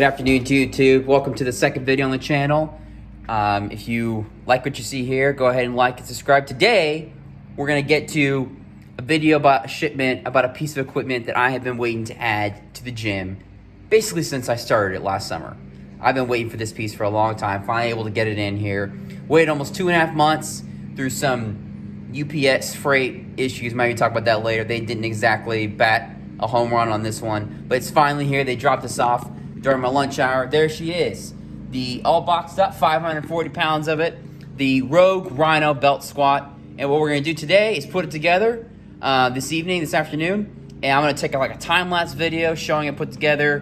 Good afternoon to YouTube. Welcome to the second video on the channel. If you like what you see here, go ahead and like and subscribe. Today, we're gonna get to a video about a shipment, about a piece of equipment that I have been waiting to add to the gym, basically since I started it last summer. I've been waiting for this piece for a long time, finally able to get it in here. Waited almost 2.5 months through some UPS freight issues. Maybe talk about that later. They didn't exactly bat a home run on this one, but it's finally here. They dropped us off during my lunch hour. There she is. The all boxed up, 540 pounds of it, the Rogue Rhino Belt Squat. And what we're gonna do today is put it together this afternoon, and I'm gonna take like a time-lapse video showing it put together,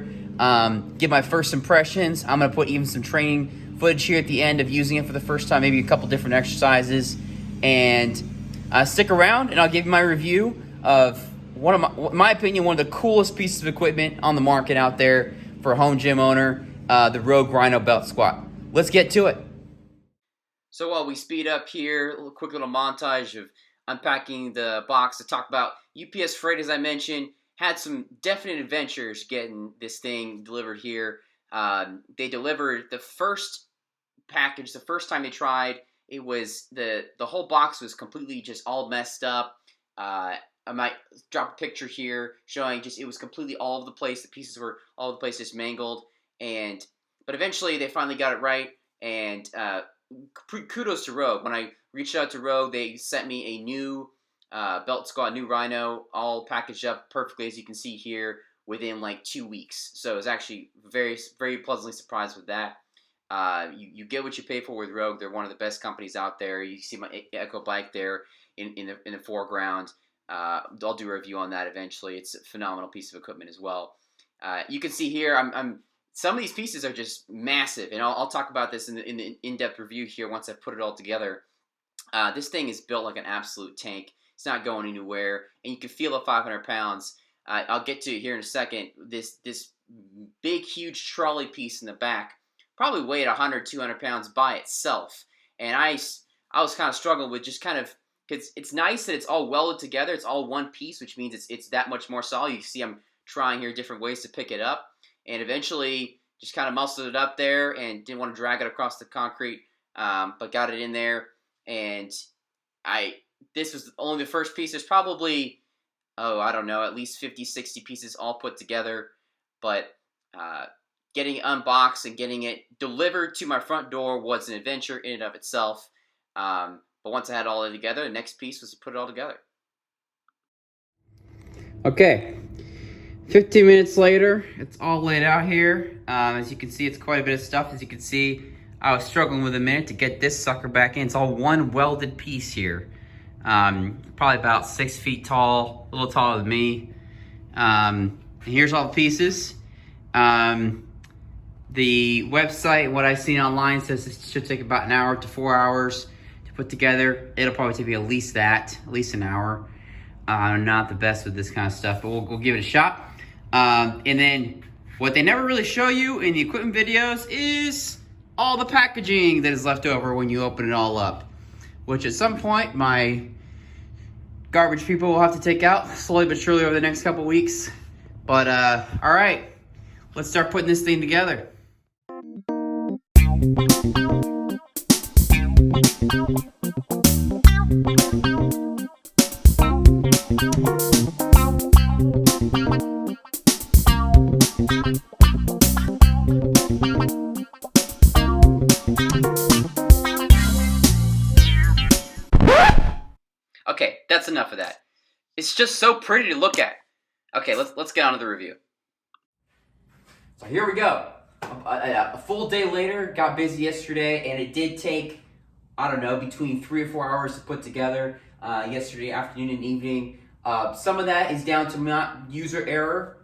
give my first impressions. I'm gonna put even some training footage here at the end of using it for the first time, maybe a couple different exercises, and stick around and I'll give you my review of one of my opinion, one of the coolest pieces of equipment on the market out there for a home gym owner, the Rogue Rhino Belt Squat. Let's get to it. So while we speed up here, a quick little montage of unpacking the box to talk about UPS freight. As I mentioned, had some definite adventures getting this thing delivered here. They delivered the first package, the first time they tried, it was the whole box was completely just all messed up. I might drop a picture here showing just it was completely all over the place. The pieces were all over the place, just mangled. But eventually they finally got it right. And kudos to Rogue. When I reached out to Rogue, they sent me a new belt squat, new Rhino, all packaged up perfectly, as you can see here, within like 2 weeks. So I was actually very, very pleasantly surprised with that. You get what you pay for with Rogue. They're one of the best companies out there. You see my Echo bike there in the foreground. I'll do a review on that eventually. It's a phenomenal piece of equipment as well. You can see here, some of these pieces are just massive, and I'll talk about this in the in-depth review here once I've put it all together. This thing is built like an absolute tank. It's not going anywhere, and you can feel the 500 pounds. I'll get to it here in a second. This big, huge trolley piece in the back probably weighed 100, 200 pounds by itself, and I was kind of struggling with just kind of, because it's nice that it's all welded together. It's all one piece, which means it's that much more solid. You see I'm trying here different ways to pick it up, and eventually just kind of muscled it up there and didn't want to drag it across the concrete, but got it in there. And this was only the first piece. There's probably, I don't know, at least 50, 60 pieces all put together. But getting it unboxed and getting it delivered to my front door was an adventure in and of itself. But once I had all of it together, the next piece was to put it all together. Okay, 15 minutes later, it's all laid out here. As you can see, it's quite a bit of stuff. As you can see, I was struggling with a minute to get this sucker back in. It's all one welded piece here. Probably about 6 feet tall, a little taller than me. And here's all the pieces. The website, what I've seen online, says it should take about an hour to 4 hours put together. It'll probably take me at least an hour. I'm not the best with this kind of stuff, but we'll give it a shot. And then what they never really show you in the equipment videos is all the packaging that is left over when you open it all up, which at some point my garbage people will have to take out slowly but surely over the next couple weeks. But all right, let's start putting this thing together. Okay, that's enough of that. It's just so pretty to look at. Okay, let's get on to the review. So here we go. A full day later, got busy yesterday, and it did take, I don't know, between 3 or 4 hours to put together yesterday afternoon and evening. Some of that is down to not user error.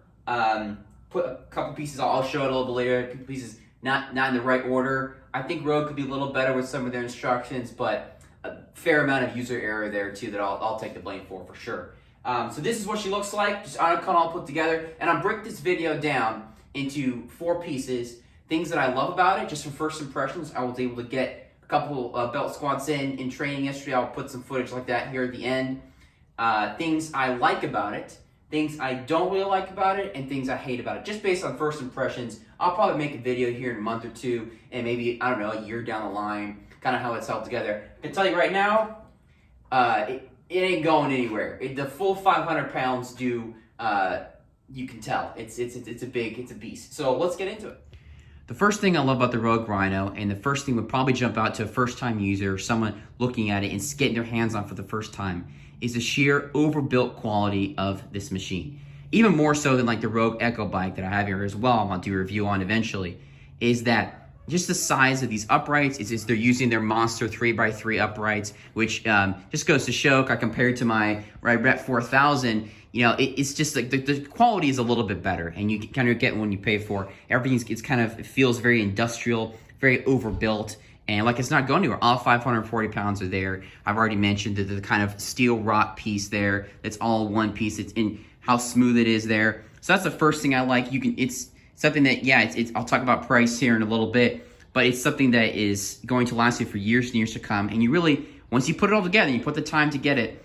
Put a couple pieces, I'll show it a little bit later, a couple pieces not in the right order. I think Rogue could be a little better with some of their instructions, but a fair amount of user error there too that I'll take the blame for sure. So this is what she looks like, just all put together. And I'll break this video down into 4 pieces. Things that I love about it, just from first impressions. I was able to get a couple belt squats in training yesterday. I'll put some footage like that here at the end. Things I like about it, things I don't really like about it, and things I hate about it, just based on first impressions I'll probably make a video here in a month or two, and maybe, I don't know, a year down the line, kind of how it's held together. I can tell you right now, it ain't going anywhere. The full 500 pounds do, you can tell. It's a beast. So let's get into it. The first thing I love about the Rogue Rhino, and the first thing would probably jump out to a first-time user or someone looking at it and getting their hands on for the first time, is the sheer overbuilt quality of this machine. Even more so than like the Rogue Echo bike that I have here as well, I'll do a review on eventually, is that just the size of these uprights, is they're using their monster 3x3 uprights, which just goes to show, compared to my Rep 4000, you know, it's just like the quality is a little bit better, and you kind of get when you pay for. It feels very industrial, very overbuilt, and like it's not going anywhere. All 540 pounds are there. I've already mentioned the kind of steel wrought piece there. That's all one piece. It's in how smooth it is there. So that's the first thing I like. It's something that, yeah, I'll talk about price here in a little bit, but it's something that is going to last you for years and years to come. And you really, once you put it all together, you put the time to get it,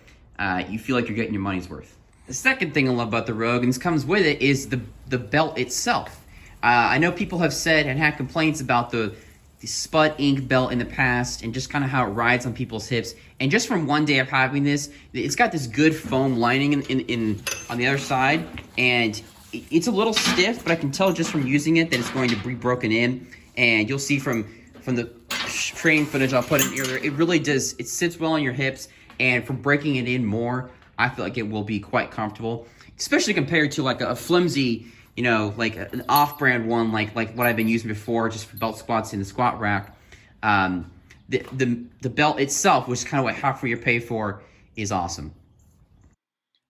you feel like you're getting your money's worth. The second thing I love about the Rogue, and this comes with it, is the belt itself. I know people have said and had complaints about the Spud Ink belt in the past, and just kind of how it rides on people's hips. And just from one day of having this, it's got this good foam lining in on the other side, and it's a little stiff, but I can tell just from using it that it's going to be broken in. And you'll see from the training footage I'll put in here, it really does, it sits well on your hips, and from breaking it in more, I feel like it will be quite comfortable, especially compared to like a flimsy, you know, like an off-brand one, like what I've been using before, just for belt squats in the squat rack. The belt itself, which is kind of what half what you pay for, is awesome.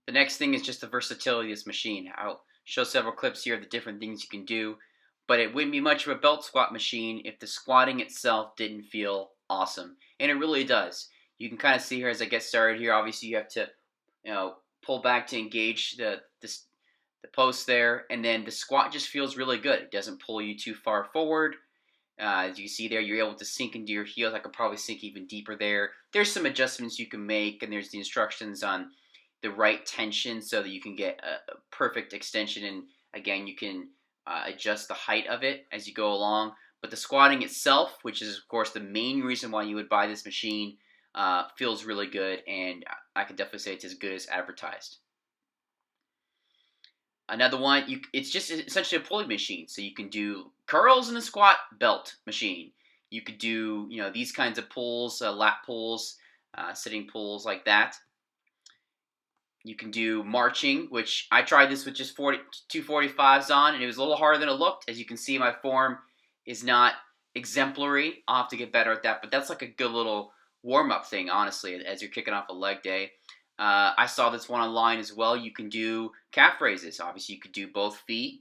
The next thing is just the versatility of this machine. I'll show several clips here of the different things you can do, but it wouldn't be much of a belt squat machine if the squatting itself didn't feel awesome, and it really does. You can kind of see here as I get started here. Obviously, you have to, you know, pull back to engage the post there, and then the squat just feels really good. It doesn't pull you too far forward. As you see there, you're able to sink into your heels. I could probably sink even deeper there. There's some adjustments you can make, and there's the instructions on the right tension so that you can get a perfect extension, and again, you can adjust the height of it as you go along. But the squatting itself, which is of course the main reason why you would buy this machine, feels really good, and I can definitely say it's as good as advertised. Another one, it's just essentially a pulley machine, so you can do curls in a squat belt machine. You could do, you know, these kinds of pulls, lat pulls, sitting pulls like that. You can do marching, which I tried this with just 245s on, and it was a little harder than it looked. As you can see, my form is not exemplary. I'll have to get better at that, but that's like a good little warm-up thing, honestly, as you're kicking off a leg day. I saw this one online as well. You can do calf raises. Obviously, you could do both feet.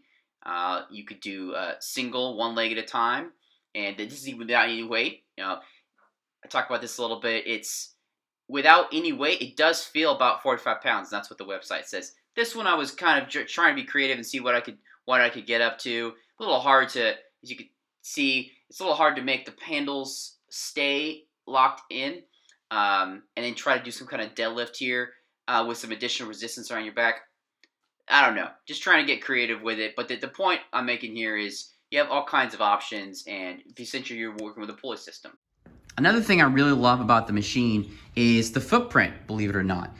You could do single, one leg at a time, and this is even without any weight. You know, I talked about this a little bit. It's without any weight. It does feel about 45 pounds. That's what the website says. This one I was kind of trying to be creative and see what I could get up to. A little hard to, as you can see, it's a little hard to make the handles stay locked in, and then try to do some kind of deadlift here with some additional resistance around your back. I don't know, just trying to get creative with it. But the point I'm making here is you have all kinds of options, and essentially you're working with a pulley system. Another thing I really love about the machine is the footprint, believe it or not.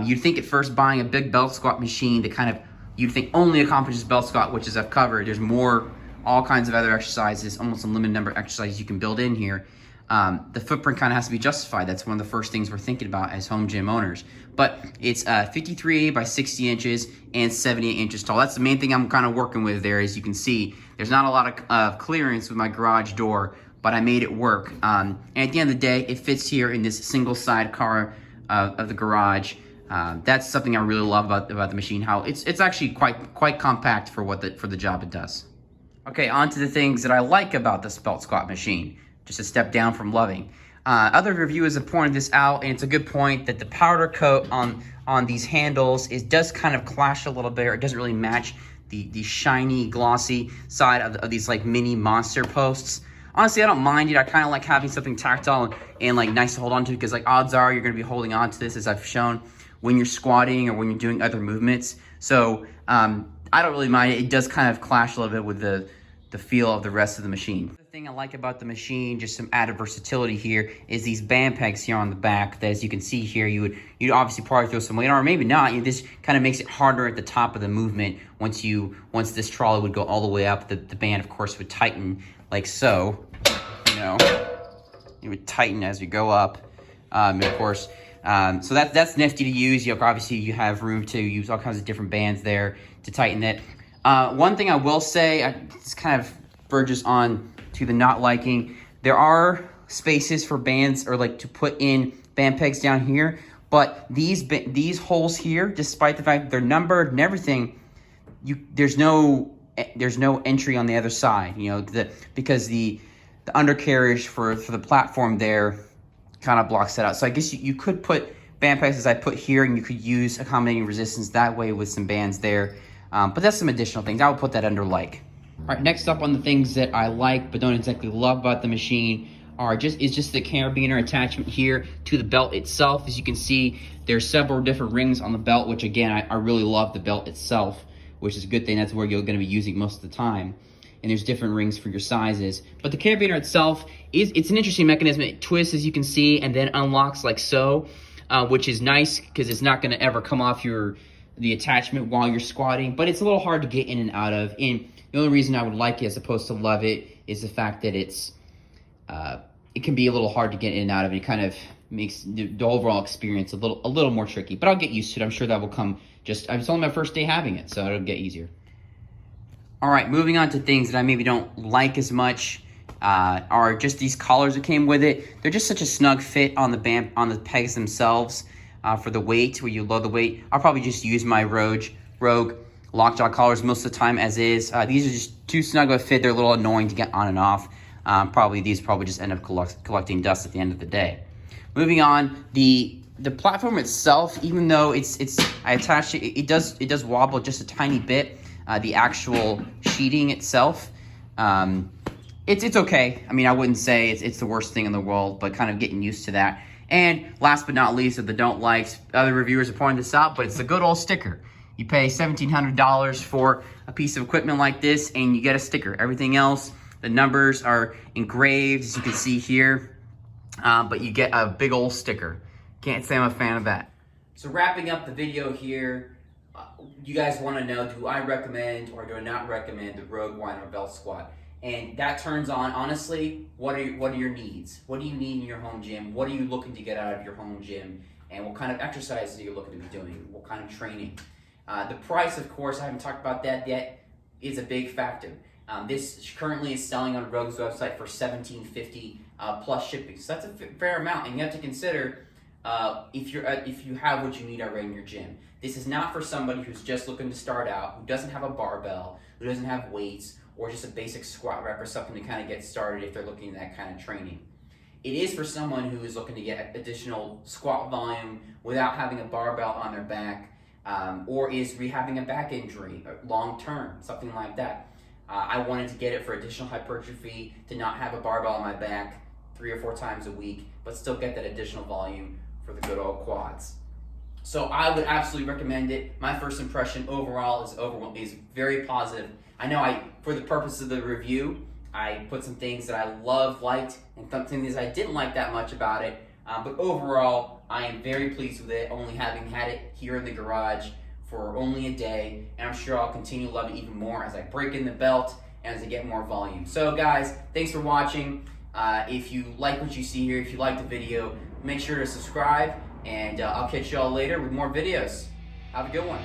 You'd think at first buying a big belt squat machine that kind of, you'd think only accomplishes belt squat, which as I've covered, there's more, all kinds of other exercises, almost unlimited number of exercises you can build in here. The footprint kind of has to be justified. That's one of the first things we're thinking about as home gym owners. But it's 53 by 60 inches and 78 inches tall. That's the main thing I'm kind of working with there. As you can see, there's not a lot of clearance with my garage door, but I made it work. And at the end of the day, it fits here in this single side car of the garage. That's something I really love about the machine, how it's actually quite compact for the job it does. Okay, on to the things that I like about this belt squat machine. Just a step down from loving. Other reviewers have pointed this out, and it's a good point that the powder coat on these handles does kind of clash a little bit, or it doesn't really match the shiny, glossy side of these like mini monster posts. Honestly, I don't mind it. I kind of like having something tactile and like nice to hold on to, because like odds are you're going to be holding on to this, as I've shown, when you're squatting or when you're doing other movements. So I don't really mind it. It does kind of clash a little bit with the the feel of the rest of the machine. The thing I like about the machine, just some added versatility here, is these band pegs here on the back that, as you can see here, you'd obviously probably throw some weight on, or maybe not. This kind of makes it harder at the top of the movement. Once this trolley would go all the way up, the band of course would tighten like so. You know, it would tighten as you go up, of course. So that's nifty to use. Obviously you have room to use all kinds of different bands there to tighten it. One thing I will say, this kind of verges on to the not liking, there are spaces for bands, or like to put in band pegs down here, but these holes here, despite the fact that they're numbered and everything, there's no entry on the other side, because the undercarriage for the platform there kind of blocks that out. So I guess you could put band pegs as I put here, and you could use accommodating resistance that way with some bands there. But that's some additional things. I would put that under like. All right, next up on the things that I like but don't exactly love about the machine is just the carabiner attachment here to the belt itself. As you can see, there's several different rings on the belt, which again, I really love the belt itself, which is a good thing. That's where you're going to be using most of the time. And there's different rings for your sizes. But the carabiner itself, it's an interesting mechanism. It twists, as you can see, and then unlocks like so, which is nice because it's not going to ever come off the attachment while you're squatting, but it's a little hard to get in and out of. And the only reason I would like it as opposed to love it is the fact that it can be a little hard to get in and out of. It kind of makes the overall experience a little more tricky, but I'll get used to it. I'm sure that will come it's only my first day having it, so it'll get easier. All right, moving on to things that I maybe don't like as much are just these collars that came with it. They're just such a snug fit on the pegs themselves. For the weight, where you load the weight, I'll probably just use my Rogue lockjaw collars most of the time as is. These are just too snug of a fit. They're a little annoying to get on and off. These probably just end up collecting dust at the end of the day. Moving on, the platform itself, even though I attached it, it does wobble just a tiny bit. The actual sheeting itself, it's okay. I mean, I wouldn't say it's the worst thing in the world, but kind of getting used to that. And last but not least, of the don't likes, other reviewers are pointing this out, but it's a good old sticker. You pay $1,700 for a piece of equipment like this, and you get a sticker. Everything else, the numbers are engraved, as you can see here, but you get a big old sticker. Can't say I'm a fan of that. So wrapping up the video here, you guys want to know, do I recommend or do I not recommend the Rogue Rhino Belt Squat? And that turns on, honestly, what are your needs? What do you need in your home gym? What are you looking to get out of your home gym? And what kind of exercises are you looking to be doing? What kind of training? The price, of course, I haven't talked about that yet, is a big factor. This currently is selling on Rogue's website for $17.50 plus shipping. So that's a fair amount, and you have to consider if you have what you need already in your gym. This is not for somebody who's just looking to start out, who doesn't have a barbell, who doesn't have weights, or just a basic squat rep or something to kind of get started if they're looking at that kind of training. It is for someone who is looking to get additional squat volume without having a barbell on their back, or is rehabbing a back injury long term, something like that. I wanted to get it for additional hypertrophy, to not have a barbell on my back 3 or 4 times a week, but still get that additional volume for the good old quads. So I would absolutely recommend it. My first impression overall is very positive. I know for the purpose of the review, I put some things that I liked, and some things I didn't like that much about it. But overall, I am very pleased with it, only having had it here in the garage for only a day. And I'm sure I'll continue to love it even more as I break in the belt and as I get more volume. So guys, thanks for watching. If you like what you see here, if you like the video, make sure to subscribe, and I'll catch you all later with more videos. Have a good one.